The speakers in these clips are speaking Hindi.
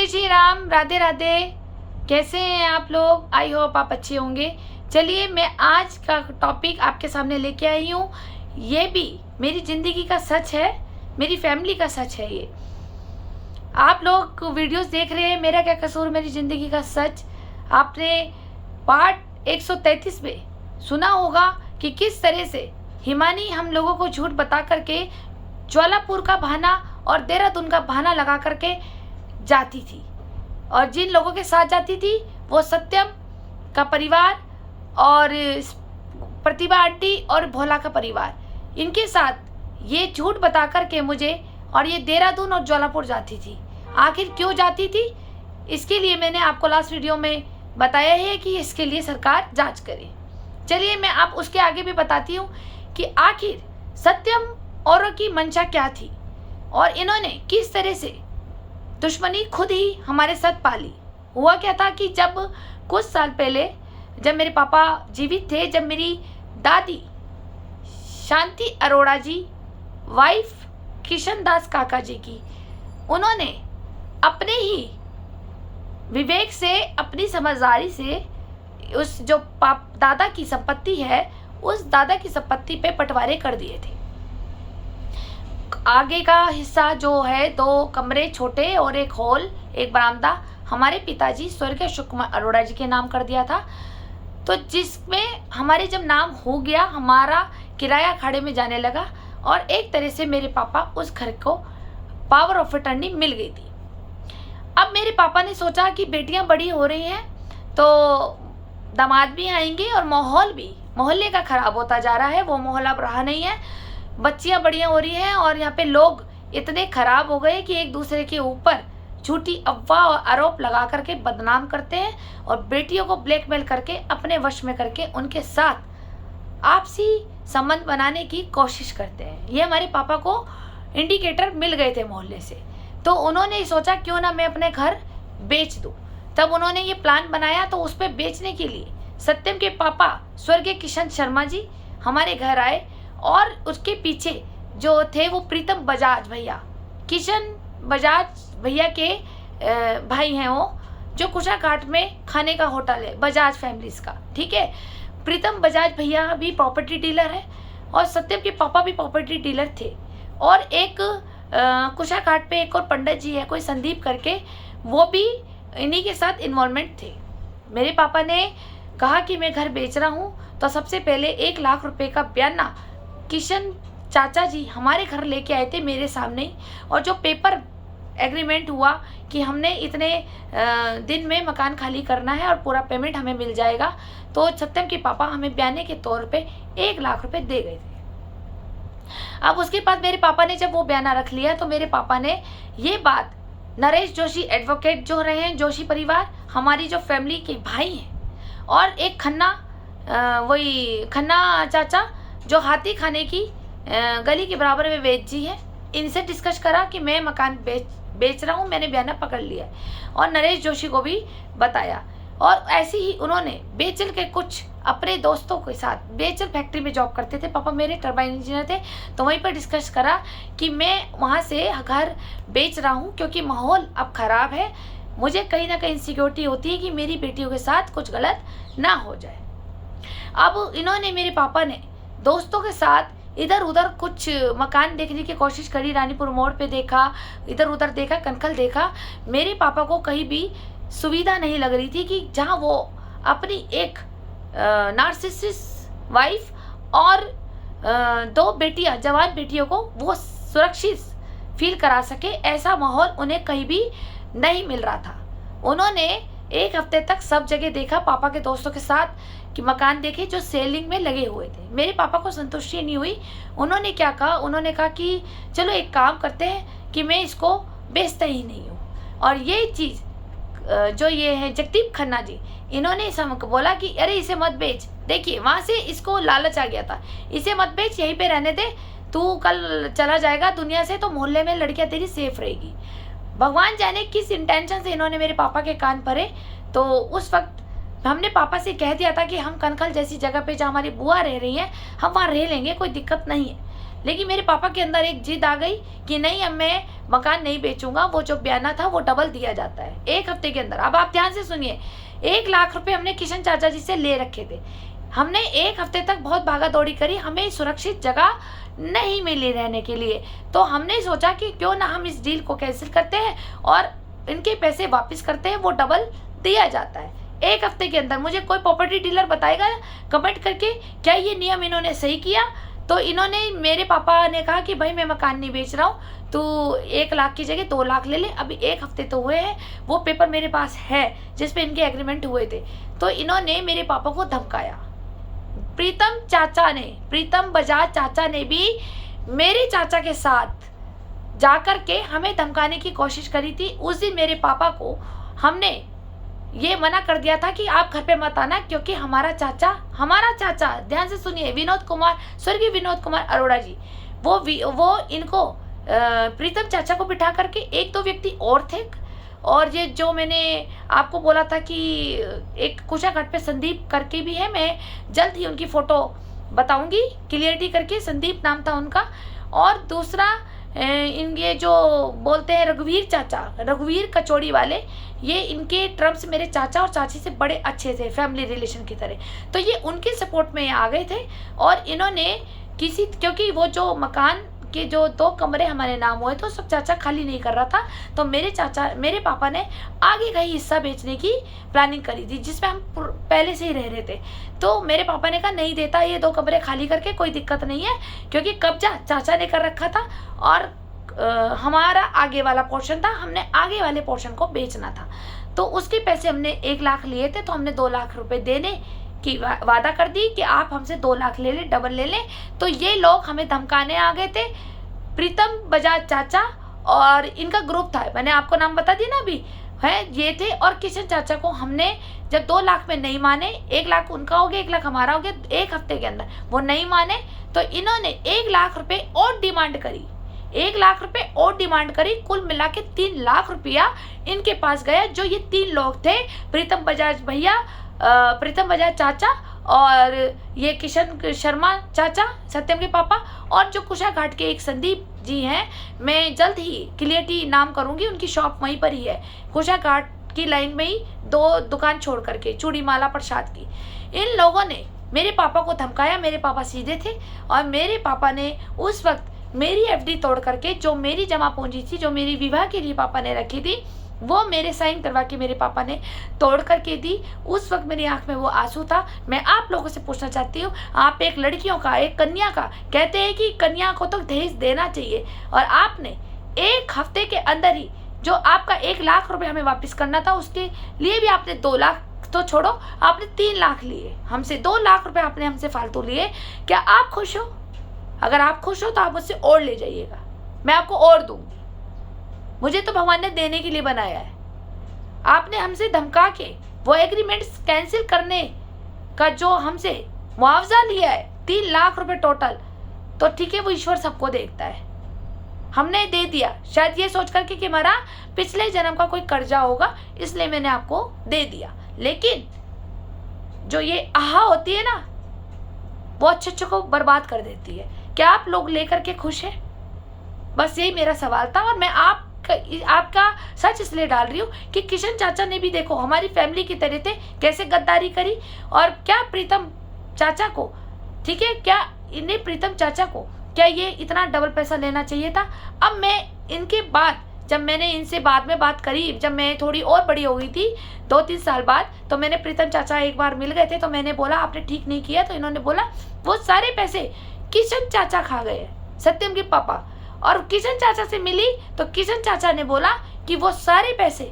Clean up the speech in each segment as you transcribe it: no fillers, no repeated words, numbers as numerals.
जय श्री राम, राधे राधे। कैसे हैं आप लोग? आई होप आप अच्छे होंगे। चलिए, मैं आज का टॉपिक आपके सामने लेके आई हूँ। ये भी मेरी ज़िंदगी का सच है, मेरी फैमिली का सच है। ये आप लोग वीडियोस देख रहे हैं, मेरा क्या कसूर, मेरी ज़िंदगी का सच। आपने पार्ट 133 में सुना होगा कि किस तरह से हिमानी हम लोगों को झूठ बता करके ज्वालापुर का बहाना और देहरादून का बहाना लगा करके जाती थी, और जिन लोगों के साथ जाती थी वो सत्यम का परिवार और प्रतिभा आंटी और भोला का परिवार, इनके साथ ये झूठ बता करके मुझे और ये देहरादून और ज्वालापुर जाती थी। आखिर क्यों जाती थी, इसके लिए मैंने आपको लास्ट वीडियो में बताया है कि इसके लिए सरकार जांच करे। चलिए, मैं आप उसके आगे भी बताती हूँ कि आखिर सत्यम औरों की मंशा क्या थी और इन्होंने किस तरह से दुश्मनी खुद ही हमारे साथ पाली। हुआ क्या था कि जब कुछ साल पहले जब मेरे पापा जीवित थे, जब मेरी दादी शांति अरोड़ा जी, वाइफ किशन दास काका जी की, उन्होंने अपने ही विवेक से, अपनी समझदारी से उस जो दादा की संपत्ति है, उस दादा की संपत्ति पे बंटवारे कर दिए थे। आगे का हिस्सा जो है, 2 कमरे छोटे और एक हॉल, एक बरामदा, हमारे पिताजी स्वर्गीय शुक्र अरोड़ा जी के नाम कर दिया था। तो जिसमें हमारे जब नाम हो गया, हमारा किराया अखाड़े में जाने लगा और एक तरह से मेरे पापा उस घर को पावर ऑफ अटर्नी मिल गई थी। अब मेरे पापा ने सोचा कि बेटियां बड़ी हो रही हैं तो दामाद भी आएंगे और माहौल भी मोहल्ले का खराब होता जा रहा है, वो माहौल अब रहा नहीं है। बच्चियां बढ़िया हो रही हैं और यहाँ पे लोग इतने खराब हो गए कि एक दूसरे के ऊपर झूठी अफवाह और आरोप लगा करके बदनाम करते हैं और बेटियों को ब्लैकमेल करके अपने वश में करके उनके साथ आपसी संबंध बनाने की कोशिश करते हैं। ये हमारे पापा को इंडिकेटर मिल गए थे मोहल्ले से, तो उन्होंने सोचा क्यों ना मैं अपने घर बेच दूँ। तब उन्होंने ये प्लान बनाया, तो उस पर बेचने के लिए सत्यम के पापा स्वर्गीय किशन शर्मा जी हमारे घर आए और उसके पीछे जो थे वो प्रीतम बजाज भैया, किशन बजाज भैया के भाई हैं, वो जो कुशाघाट में खाने का होटल है बजाज फैमिलीज का, ठीक है। प्रीतम बजाज भैया भी प्रॉपर्टी डीलर है और सत्यम के पापा भी प्रॉपर्टी डीलर थे। और एक कुशाघाट पे एक और पंडित जी है, कोई संदीप करके, वो भी इन्हीं के साथ इन्वॉल्वमेंट थे। मेरे पापा ने कहा कि मैं घर बेच रहा हूँ, तो सबसे पहले 1 लाख रुपए का बयाना किशन चाचा जी हमारे घर लेके आए थे मेरे सामने ही, और जो पेपर एग्रीमेंट हुआ कि हमने इतने दिन में मकान खाली करना है और पूरा पेमेंट हमें मिल जाएगा, तो सत्यम के पापा हमें बयाने के तौर पे 1 लाख रुपए दे गए थे। अब उसके बाद मेरे पापा ने जब वो बयाना रख लिया, तो मेरे पापा ने ये बात नरेश जोशी एडवोकेट जो रहे हैं, जोशी परिवार, हमारी जो फैमिली के भाई हैं, और एक खन्ना वही खन्ना चाचा जो हाथी खाने की गली के बराबर में वेद जी है, इनसे डिस्कस करा कि मैं मकान बेच रहा हूँ, मैंने बयाना पकड़ लिया है, और नरेश जोशी को भी बताया। और ऐसे ही उन्होंने बेचल के कुछ अपने दोस्तों के साथ, बेचल फैक्ट्री में जॉब करते थे, पापा मेरे टरबाइन इंजीनियर थे, तो वहीं पर डिस्कस करा कि मैं वहाँ से घर बेच रहा हूँ क्योंकि माहौल अब ख़राब है, मुझे कहीं ना कहीं सिक्योरिटी होती है कि मेरी बेटियों के साथ कुछ गलत ना हो जाए। अब इन्होंने, मेरे पापा ने दोस्तों के साथ इधर उधर कुछ मकान देखने की कोशिश करी, रानीपुर मोड़ पे देखा, इधर उधर देखा, कनखल देखा। मेरे पापा को कहीं भी सुविधा नहीं लग रही थी कि जहां वो अपनी एक नार्सिसिस्ट वाइफ और 2 बेटियां, जवान बेटियों को वो सुरक्षित फील करा सके, ऐसा माहौल उन्हें कहीं भी नहीं मिल रहा था। उन्होंने 1 हफ्ते तक सब जगह देखा, पापा के दोस्तों के साथ कि मकान देखे जो सेलिंग में लगे हुए थे। मेरे पापा को संतुष्टि नहीं हुई। उन्होंने क्या कहा, उन्होंने कहा कि चलो एक काम करते हैं कि मैं इसको बेचता ही नहीं हूँ। और ये चीज़ जो ये है जगदीप खन्ना जी, इन्होंने बोला कि अरे इसे मत बेच, देखिए वहाँ से इसको लालच आ गया था, इसे मत बेच, यहीं पे रहने दे, तू कल चला जाएगा दुनिया से तो मोहल्ले में लड़कियाँ तेरी सेफ रहेगी। भगवान जाने किस इंटेंशन से इन्होंने मेरे पापा के कान भरे। तो उस वक्त हमने पापा से कह दिया था कि हम कनखल जैसी जगह पे जहाँ हमारी बुआ रह रही हैं, हम वहाँ रह लेंगे, कोई दिक्कत नहीं है। लेकिन मेरे पापा के अंदर एक जिद आ गई कि नहीं, अब मैं मकान नहीं बेचूंगा, वो जो बयाना था वो डबल दिया जाता है 1 हफ्ते के अंदर। अब आप ध्यान से सुनिए, 1 लाख रुपए हमने किशन चाचा जी से ले रखे थे। हमने 1 हफ्ते तक बहुत भागा दौड़ी करी, हमें सुरक्षित जगह नहीं मिली रहने के लिए। तो हमने सोचा कि क्यों ना हम इस डील को कैंसिल करते हैं और इनके पैसे वापस करते हैं, वो डबल दिया जाता है 1 हफ्ते के अंदर। मुझे कोई प्रॉपर्टी डीलर बताएगा कमेंट करके, क्या ये नियम इन्होंने सही किया? तो इन्होंने, मेरे पापा ने कहा कि भाई मैं मकान नहीं बेच रहा हूँ, तो 1 लाख की जगह 2 लाख ले ले। अभी 1 हफ्ते तो हुए हैं, वो पेपर मेरे पास है जिस पे इनके एग्रीमेंट हुए थे। तो इन्होंने मेरे पापा को धमकाया। प्रीतम चाचा ने, प्रीतम बजाज चाचा ने भी मेरे चाचा के साथ जाकर के हमें धमकाने की कोशिश करी थी। उस दिन मेरे पापा को हमने ये मना कर दिया था कि आप घर पे मत आना, क्योंकि हमारा चाचा, ध्यान से सुनिए, विनोद कुमार, स्वर्गीय विनोद कुमार अरोड़ा जी, वो इनको प्रीतम चाचा को बिठा करके 1-2 व्यक्ति और थे, और ये जो मैंने आपको बोला था कि एक कुशाघाट पे संदीप करके भी है, मैं जल्द ही उनकी फोटो बताऊंगी क्लियरिटी करके, संदीप नाम था उनका। और दूसरा ये जो बोलते हैं रघुवीर कचौड़ी वाले, ये इनके टर्म्स मेरे चाचा और चाची से बड़े अच्छे थे, फैमिली रिलेशन की तरह। तो ये उनके सपोर्ट में आ गए थे और इन्होंने क्योंकि वो जो मकान के जो 2 कमरे हमारे नाम हुए तो सब चाचा खाली नहीं कर रहा था, तो मेरे पापा ने आगे का ही हिस्सा बेचने की प्लानिंग करी थी, जिसमें हम पहले से ही रह रहे थे। तो मेरे पापा ने कहा नहीं देता, ये 2 कमरे खाली करके, कोई दिक्कत नहीं है, क्योंकि कब्जा चाचा ने कर रखा था और हमारा आगे वाला पोर्शन था, हमने आगे वाले पोर्शन को बेचना था। तो उसके पैसे हमने 1 लाख लिए थे, तो हमने 2 लाख रुपए देने की वादा कर दी कि आप हमसे 2 लाख ले लें, डबल ले लें। तो ये लोग हमें धमकाने आ गए थे, प्रीतम बजाज चाचा और इनका ग्रुप था, मैंने आपको नाम बता दिया ना अभी, है ये थे। और किशन चाचा को हमने जब 2 लाख में नहीं माने, 1 लाख उनका हो गया, 1 लाख हमारा हो गया, 1 हफ्ते के अंदर वो नहीं माने, तो इन्होंने 1 लाख रुपए और डिमांड करी, 1 लाख रुपए और डिमांड करी। कुल मिला के 3 लाख रुपया इनके पास गया। जो ये 3 लोग थे, प्रीतम बजाज भैया, प्रीतम बजाज चाचा और ये किशन शर्मा चाचा, सत्यम के पापा, और जो कुशाघाट के एक संदीप जी हैं, मैं जल्द ही क्लियरिटी नाम करूंगी, उनकी शॉप वहीं पर ही है, कुशाघाट की लाइन में ही 2 दुकान छोड़ करके, चूड़ी माला प्रसाद की। इन लोगों ने मेरे पापा को धमकाया। मेरे पापा सीधे थे और मेरे पापा ने उस वक्त मेरी एफडी तोड़ करके, जो मेरी जमा पूंजी थी, जो मेरी विवाह के लिए पापा ने रखी थी, वो मेरे साइन करवा के मेरे पापा ने तोड़ करके दी। उस वक्त मेरी आंख में वो आंसू था। मैं आप लोगों से पूछना चाहती हूँ, आप एक लड़कियों का, एक कन्या का, कहते हैं कि कन्या को तो दहेज देना चाहिए, और आपने 1 हफ्ते के अंदर ही जो आपका 1 लाख रुपए हमें वापस करना था, उसके लिए भी आपने 2 लाख तो छोड़ो, आपने 3 लाख लिए हमसे, 2 लाख रुपए आपने हमसे फालतू लिए। क्या आप खुश हो? अगर आप खुश हो तो आप मुझसे और ले जाइएगा, मैं आपको और दूंगी। मुझे तो भगवान ने देने के लिए बनाया है। आपने हमसे धमका के वो एग्रीमेंट्स कैंसिल करने का जो हमसे मुआवजा लिया है 3 लाख रुपए टोटल, तो ठीक है, वो ईश्वर सबको देखता है, हमने दे दिया, शायद ये सोच करके कि हमारा पिछले जन्म का कोई कर्जा होगा, इसलिए मैंने आपको दे दिया। लेकिन जो ये आहा होती है ना, वो अच्छे को बर्बाद कर देती है। क्या आप लोग लेकर के खुश हैं? बस यही मेरा सवाल था। और मैं आपका सच इसलिए डाल रही हूँ कि किशन चाचा ने भी देखो हमारी फैमिली की तरह थे, कैसे गद्दारी करी। और क्या प्रीतम चाचा को, ठीक है, क्या इन्हें प्रीतम चाचा को क्या ये इतना डबल पैसा लेना चाहिए था? अब मैं इनके बाद, जब मैंने इनसे बाद में बात करी, जब मैं थोड़ी और बड़ी हो गई थी 2-3 साल बाद, तो मैंने प्रीतम चाचा एक बार मिल गए थे, तो मैंने बोला आपने ठीक नहीं किया। तो इन्होंने बोला वो सारे पैसे किशन चाचा खा गए, सत्यम के पापा। और किशन चाचा से मिली तो किशन चाचा ने बोला कि वो सारे पैसे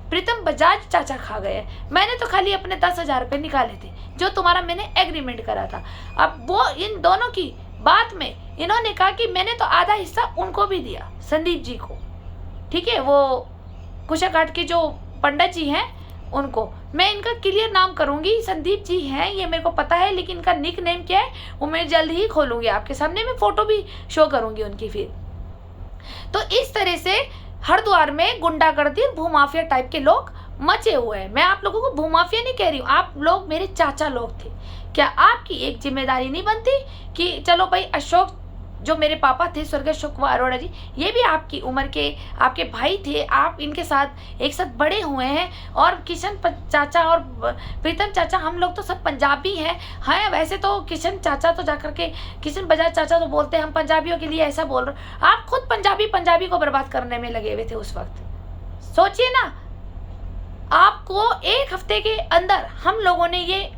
प्रीतम बजाज चाचा खा गए, मैंने तो खाली अपने 10,000 रुपये निकाले थे जो तुम्हारा मैंने एग्रीमेंट करा था। अब वो इन दोनों की बात में इन्होंने कहा कि मैंने तो आधा हिस्सा उनको भी दिया, संदीप जी को, ठीक है, वो कुशाघाट के जो पंडित जी हैं उनको। मैं इनका क्लियर नाम करूंगी, संदीप जी हैं ये मेरे को पता है, लेकिन इनका निक नेम क्या है वो मैं जल्द ही खोलूंगी आपके सामने, मैं फोटो भी शो करूंगी उनकी। फिर तो इस तरह से हरिद्वार में गुंडागर्दी, भूमाफिया टाइप के लोग मचे हुए हैं। मैं आप लोगों को भूमाफिया नहीं कह रही हूँ, आप लोग मेरे चाचा लोग थे। क्या आपकी एक जिम्मेदारी नहीं बनती कि चलो भाई अशोक जो मेरे पापा थे स्वर्गीय अशोक कुमार अरोड़ा जी, ये भी आपकी उम्र के आपके भाई थे, आप इनके साथ एक साथ बड़े हुए हैं। और किशन चाचा और प्रीतम चाचा, हम लोग तो सब पंजाबी हैं। हाँ, वैसे तो किशन चाचा तो जाकर के किशन बजाज चाचा तो बोलते हैं हम पंजाबियों के लिए ऐसा बोल रहे, आप खुद पंजाबी को बर्बाद करने में लगे हुए थे उस वक्त। सोचिए ना, आपको एक हफ्ते के अंदर हम लोगों ने ये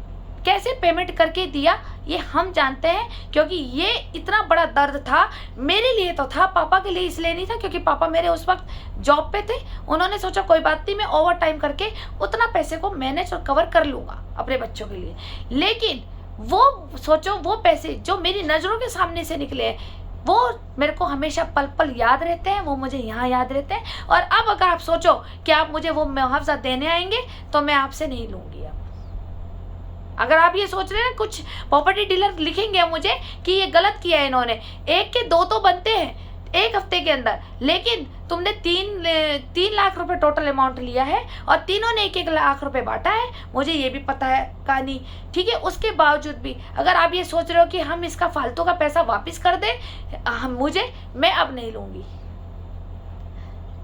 कैसे पेमेंट करके दिया, ये हम जानते हैं, क्योंकि ये इतना बड़ा दर्द था मेरे लिए तो था, पापा के लिए इसलिए नहीं था, क्योंकि पापा मेरे उस वक्त जॉब पे थे। उन्होंने सोचा कोई बात नहीं, मैं ओवर टाइम करके उतना पैसे को मैनेज और कवर कर लूँगा अपने बच्चों के लिए। लेकिन वो सोचो, वो पैसे जो मेरी नज़रों के सामने से निकले हैं, वो मेरे को हमेशा पल पल याद रहते हैं, वो मुझे यहाँ याद रहते हैं। और अब अगर आप सोचो कि आप मुझे वो मुआवजा देने आएंगे तो मैं आपसे नहीं लूँगी। अब अगर आप ये सोच रहे हैं कुछ प्रॉपर्टी डीलर लिखेंगे मुझे कि ये गलत किया है इन्होंने, एक के दो तो बनते हैं एक हफ्ते के अंदर, लेकिन तुमने तीन लाख रुपए टोटल अमाउंट लिया है और तीनों ने 1-1 लाख रुपए बांटा है, मुझे ये भी पता है कहानी, ठीक है। उसके बावजूद भी अगर आप ये सोच रहे हो कि हम इसका फालतू का पैसा वापस कर दें मैं अब नहीं लूँगी,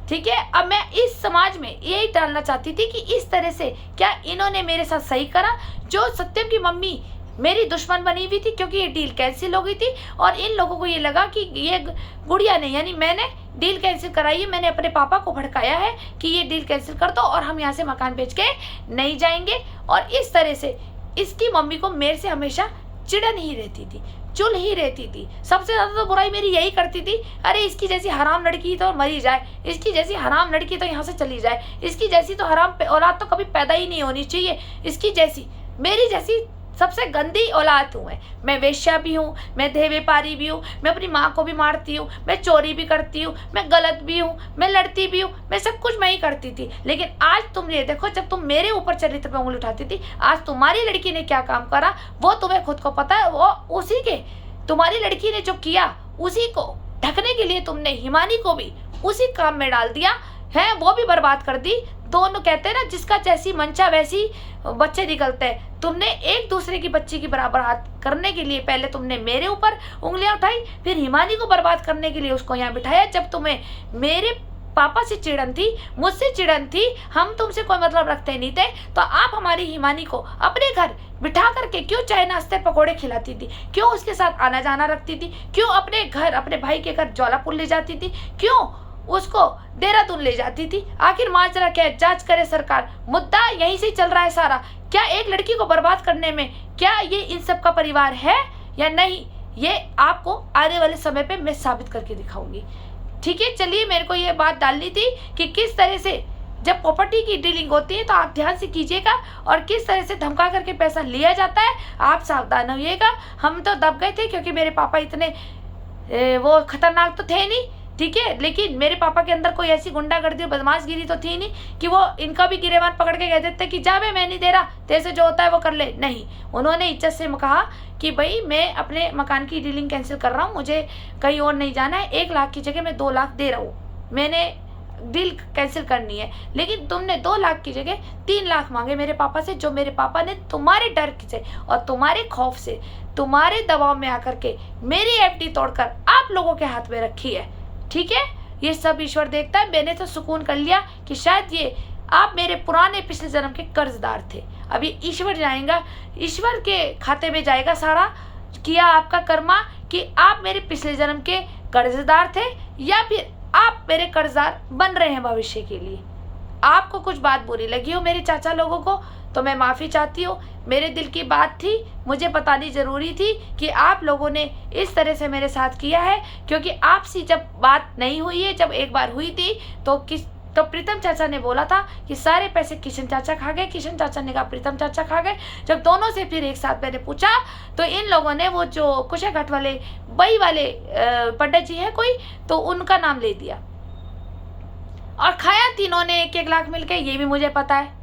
ठीक है। अब मैं इस समाज में यही डालना चाहती थी कि इस तरह से क्या इन्होंने मेरे साथ सही करा। जो सत्यम की मम्मी मेरी दुश्मन बनी हुई थी क्योंकि ये डील कैंसिल हो गई थी, और इन लोगों को ये लगा कि ये गुड़िया ने यानी मैंने डील कैंसिल कराई है, मैंने अपने पापा को भड़काया है कि ये डील कैंसिल कर दो और हम यहाँ से मकान बेच के नहीं जाएंगे। और इस तरह से इसकी मम्मी को मेरे से हमेशा चिड़न ही रहती थी, चुल ही रहती थी। सबसे ज़्यादा तो बुराई मेरी यही करती थी, अरे इसकी जैसी हराम लड़की तो मरी जाए, इसकी जैसी हराम लड़की तो यहाँ से चली जाए, इसकी जैसी तो हराम औलाद तो कभी पैदा ही नहीं होनी चाहिए, इसकी जैसी मेरी जैसी सबसे गंदी औलाद हूँ मैं वेश्या भी हूँ, मैं देह व्यापारी भी हूँ, मैं अपनी माँ को भी मारती हूँ, मैं चोरी भी करती हूँ, मैं गलत भी हूँ, मैं लड़ती भी हूँ, मैं सब कुछ मैं ही करती थी। लेकिन आज तुम ये देखो, जब तुम मेरे ऊपर चरित्र पे उंगली उठाती थी, आज तुम्हारी लड़की ने क्या काम करा वो तुम्हें खुद को पता है। वो उसी के तुम्हारी लड़की ने जो किया उसी को ढकने के लिए तुमने हिमानी को भी उसी काम में डाल दिया है, वो भी बर्बाद कर दी। दोनों कहते हैं ना, जिसका जैसी मंशा वैसी बच्चे निकलते हैं। तुमने एक दूसरे की बच्ची की बराबर हाथ करने के लिए पहले तुमने मेरे ऊपर उंगलियां उठाई, फिर हिमानी को बर्बाद करने के लिए उसको यहाँ बिठाया। जब तुम्हें मेरे पापा से चिड़न थी, मुझसे चिड़न थी, हम तुमसे कोई मतलब रखते नहीं थे, तो आप हमारी हिमानी को अपने घर बिठा करके क्यों चाय नाश्ते पकोड़े खिलाती थी, क्यों उसके साथ आना जाना रखती थी, क्यों अपने घर अपने भाई के घर ज्वालापुर ले जाती थी, क्यों उसको देहरादून ले जाती थी। आखिर माजरा क्या है, जांच करे सरकार, मुद्दा यहीं से चल रहा है सारा। क्या एक लड़की को बर्बाद करने में क्या ये इन सब का परिवार है या नहीं, ये आपको आने वाले समय पे मैं साबित करके दिखाऊंगी, ठीक है। चलिए, मेरे को ये बात डालनी थी कि किस तरह से जब प्रॉपर्टी की डीलिंग होती है तो आप ध्यान से कीजिएगा, और किस तरह से धमका करके पैसा लिया जाता है आप सावधान होइएगा। हम तो दब गए थे क्योंकि मेरे पापा इतने वो खतरनाक तो थे नहीं, ठीक है, लेकिन मेरे पापा के अंदर कोई ऐसी गुंडागर्दी और बदमाशगिरी तो थी नहीं कि वो इनका भी गिरेबान पकड़ के कह देते कि जा बे, मैं नहीं दे रहा, तेरे से जो होता है वो कर ले। नहीं, उन्होंने इज्जत से कहा कि भाई मैं अपने मकान की डीलिंग कैंसिल कर रहा हूँ, मुझे कहीं और नहीं जाना है, 1 लाख की जगह मैं 2 लाख दे रहा हूँ, मैंने डील कैंसिल करनी है। लेकिन तुमने 2 लाख की जगह 3 लाख मांगे मेरे पापा से, जो मेरे पापा ने तुम्हारे डर से और तुम्हारे खौफ से, तुम्हारे दबाव में आकर के मेरी एफडी तोड़कर आप लोगों के हाथ में रखी है, ठीक है। ये सब ईश्वर देखता है। मैंने तो सुकून कर लिया कि शायद ये आप मेरे पुराने पिछले जन्म के कर्जदार थे। अभी ईश्वर जाएगा, ईश्वर के खाते में जाएगा सारा किया आपका कर्मा कि आप मेरे पिछले जन्म के कर्जदार थे या फिर आप मेरे कर्जदार बन रहे हैं भविष्य के लिए। आपको कुछ बात बुरी लगी हो मेरे चाचा लोगों को तो मैं माफ़ी चाहती हूँ। मेरे दिल की बात थी, मुझे बतानी ज़रूरी थी कि आप लोगों ने इस तरह से मेरे साथ किया है, क्योंकि आपसी जब बात नहीं हुई है, जब एक बार हुई थी तो प्रीतम चाचा ने बोला था कि सारे पैसे किशन चाचा खा गए, किशन चाचा ने कहा प्रीतम चाचा खा गए। जब दोनों से फिर एक साथ मैंने पूछा तो इन लोगों ने वो जो कुशाघाट वाले बई वाले पंडित जी है कोई, तो उनका नाम ले दिया और खाया तीनों ने 1-1 लाख मिलके, ये भी मुझे पता है।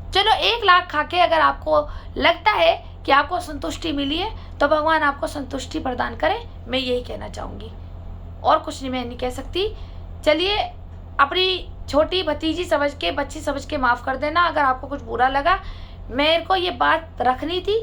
चलो 1 लाख खा के अगर आपको लगता है कि आपको संतुष्टि मिली है तो भगवान आपको संतुष्टि प्रदान करे, मैं यही कहना चाहूँगी, और कुछ नहीं, मैं नहीं कह सकती। चलिए, अपनी छोटी भतीजी समझ के, बच्ची समझ के माफ़ कर देना अगर आपको कुछ बुरा लगा। मेरे को ये बात रखनी थी,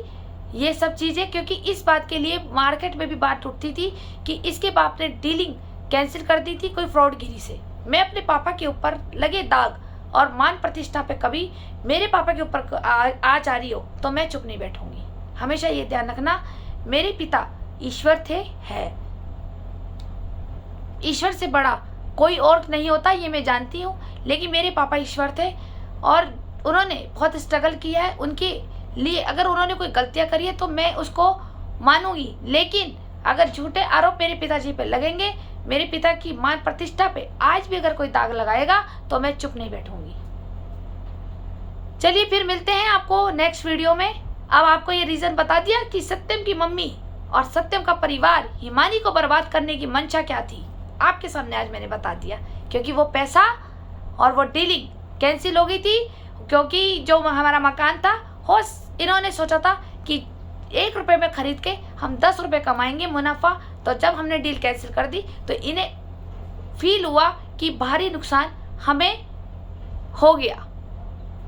ये सब चीज़ें, क्योंकि इस बात के लिए मार्केट में भी बात उठती थी कि इसके बाप ने डीलिंग कैंसिल कर दी थी कोई फ्रॉडगिरी से। मैं अपने पापा के ऊपर लगे दाग और मान प्रतिष्ठा पे कभी मेरे पापा के ऊपर आ जा रही हो तो मैं चुप नहीं बैठूंगी। हमेशा ये ध्यान रखना, मेरे पिता ईश्वर थे, है। ईश्वर से बड़ा कोई और नहीं होता, ये मैं जानती हूँ, लेकिन मेरे पापा ईश्वर थे और उन्होंने बहुत स्ट्रगल किया है। उनके लिए अगर उन्होंने कोई गलतियाँ करी है तो मैं उसको मानूंगी, लेकिन अगर झूठे आरोप मेरे पिताजी पे लगेंगे, मेरे पिता की मान प्रतिष्ठा पे आज भी अगर कोई दाग लगाएगा तो मैं चुप नहीं बैठूंगी। चलिए फिर मिलते हैं आपको नेक्स्ट वीडियो में। अब आपको ये रीजन बता दिया कि सत्यम की मम्मी और सत्यम का परिवार हिमानी को बर्बाद करने की मंशा क्या थी, आपके सामने आज मैंने बता दिया। क्योंकि वो पैसा और वो डीलिंग कैंसिल हो गई थी, क्योंकि जो हमारा मकान था हो इन्होंने सोचा था कि 1 रुपये में खरीद के हम 10 रुपये कमाएंगे मुनाफा। तो जब हमने डील कैंसिल कर दी तो इन्हें फील हुआ कि भारी नुकसान हमें हो गया।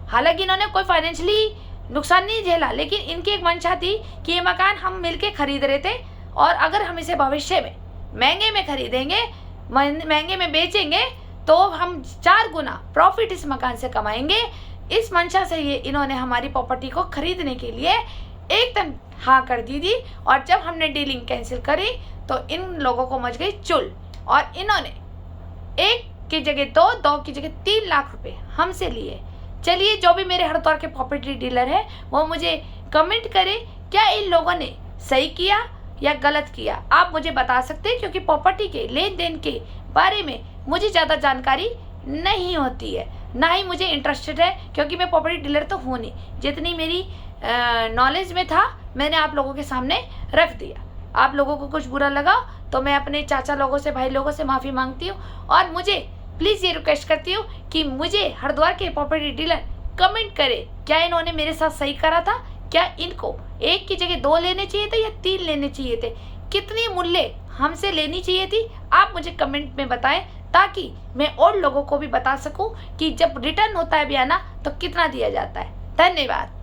हालांकि इन्होंने कोई फाइनेंशियली नुकसान नहीं झेला, लेकिन इनकी एक मंशा थी कि ये मकान हम मिलके खरीद रहे थे और अगर हम इसे भविष्य में महंगे में खरीदेंगे, महंगे में बेचेंगे तो हम 4 गुना प्रॉफिट इस मकान से कमाएंगे। इस मंशा से ये इन्होंने हमारी प्रॉपर्टी को खरीदने के लिए एकदम हाँ कर दी थी। और जब हमने डीलिंग कैंसिल करी तो इन लोगों को मच गई चुल और इन्होंने 1 की जगह 2 की जगह 3 लाख रुपए हमसे लिए। चलिए, जो भी मेरे हरिद्वार के प्रॉपर्टी डीलर है वो मुझे कमेंट करे क्या इन लोगों ने सही किया या गलत किया, आप मुझे बता सकते हैं। क्योंकि प्रॉपर्टी के लेन देन के बारे में मुझे ज़्यादा जानकारी नहीं होती है, ना ही मुझे इंटरेस्टेड है, क्योंकि मैं प्रॉपर्टी डीलर तो हूँ नहीं। जितनी मेरी नॉलेज में था मैंने आप लोगों के सामने रख दिया। आप लोगों को कुछ बुरा लगा तो मैं अपने चाचा लोगों से, भाई लोगों से माफ़ी मांगती हूँ और मुझे प्लीज़ ये रिक्वेस्ट करती हूँ कि मुझे हरिद्वार के प्रॉपर्टी डीलर कमेंट करे क्या इन्होंने मेरे साथ सही करा था, क्या इनको 1 की जगह 2 लेने चाहिए थे या 3 लेने चाहिए थे, कितनी मूल्य हमसे लेनी चाहिए थी, आप मुझे कमेंट में बताएं ताकि मैं और लोगों को भी बता सकूं कि जब रिटर्न होता है बयाना तो कितना दिया जाता है। धन्यवाद।